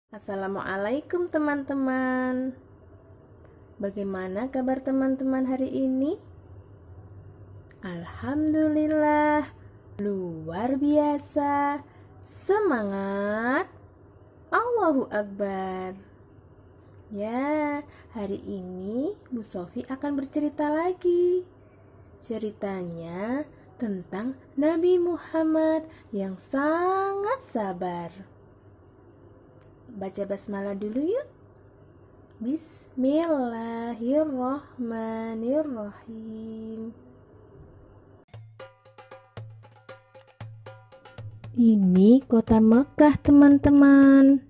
Assalamualaikum teman-teman. Bagaimana kabar teman-teman hari ini? Alhamdulillah, luar biasa. Semangat. Allahu Akbar. Ya, hari ini Bu Sofi akan bercerita lagi. Ceritanya tentang Nabi Muhammad yang sangat sabar. Baca basmalah dulu yuk. Bismillahirrahmanirrahim. Ini kota Mekah, teman-teman.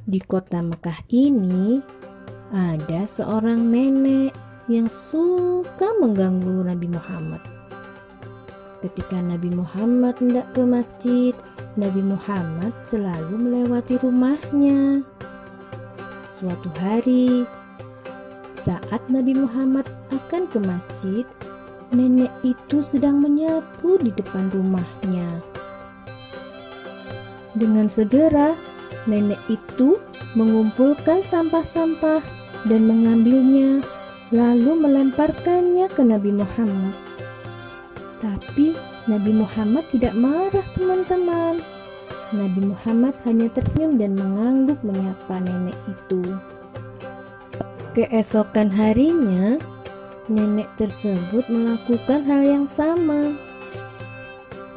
Di kota Mekah ini ada seorang nenek yang suka mengganggu Nabi Muhammad. Ketika Nabi Muhammad hendak ke masjid, Nabi Muhammad selalu melewati rumahnya. Suatu hari, saat Nabi Muhammad akan ke masjid, nenek itu sedang menyapu di depan rumahnya. Dengan segera, nenek itu mengumpulkan sampah-sampah dan mengambilnya, lalu melemparkannya ke Nabi Muhammad. Tapi Nabi Muhammad tidak marah, teman-teman. Nabi Muhammad hanya tersenyum dan mengangguk menyapa nenek itu. Keesokan harinya, nenek tersebut melakukan hal yang sama.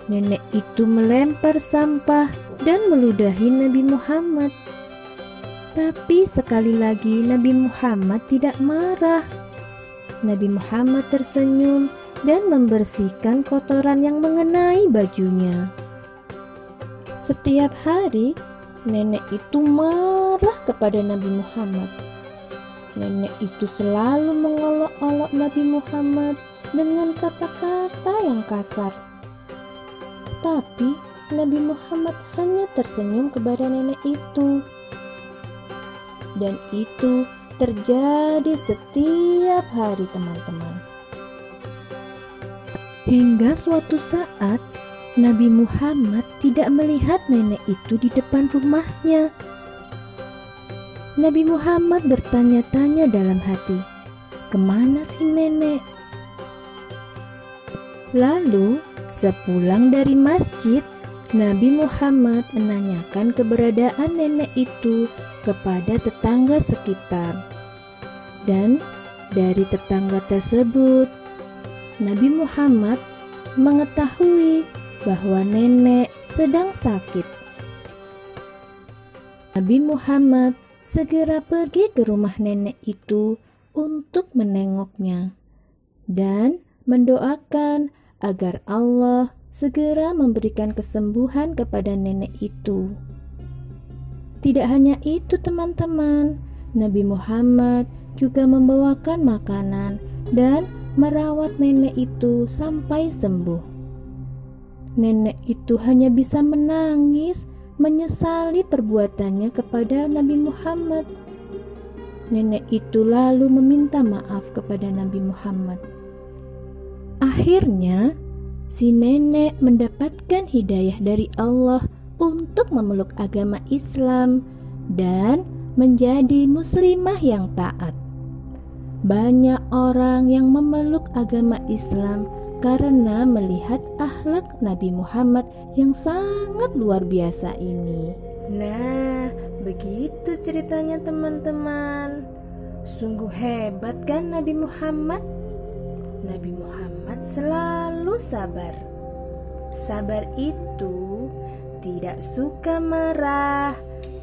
Nenek itu melempar sampah dan meludahi Nabi Muhammad. Tapi sekali lagi Nabi Muhammad tidak marah. Nabi Muhammad tersenyum dan membersihkan kotoran yang mengenai bajunya. Setiap hari, nenek itu marah kepada Nabi Muhammad. Nenek itu selalu mengolok-olok Nabi Muhammad dengan kata-kata yang kasar. Tetapi Nabi Muhammad hanya tersenyum kepada nenek itu. Dan itu terjadi setiap hari, teman-teman. Hingga suatu saat, Nabi Muhammad tidak melihat nenek itu di depan rumahnya. Nabi Muhammad bertanya-tanya dalam hati, "Kemana si nenek?" Lalu, sepulang dari masjid, Nabi Muhammad menanyakan keberadaan nenek itu kepada tetangga sekitar. Dan dari tetangga tersebut, Nabi Muhammad mengetahui bahwa nenek sedang sakit. Nabi Muhammad segera pergi ke rumah nenek itu untuk menengoknya dan mendoakan agar Allah segera memberikan kesembuhan kepada nenek itu. Tidak hanya itu, teman-teman, Nabi Muhammad juga membawakan makanan dan merawat nenek itu sampai sembuh. Nenek itu hanya bisa menangis, menyesali perbuatannya kepada Nabi Muhammad. Nenek itu lalu meminta maaf kepada Nabi Muhammad. Akhirnya, si nenek mendapatkan hidayah dari Allah untuk memeluk agama Islam dan menjadi muslimah yang taat. Banyak orang yang memeluk agama Islam karena melihat akhlak Nabi Muhammad yang sangat luar biasa ini. Nah, begitu ceritanya, teman-teman. Sungguh hebat kan Nabi Muhammad? Nabi Muhammad selalu sabar. Sabar itu tidak suka marah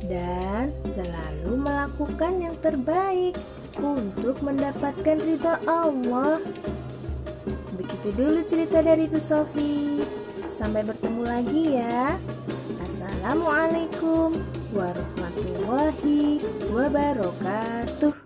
dan selalu melakukan yang terbaik untuk mendapatkan ridha Allah. Begitu dulu cerita dari Bu Sofi. Sampai bertemu lagi ya. Assalamualaikum warahmatullahi wabarakatuh.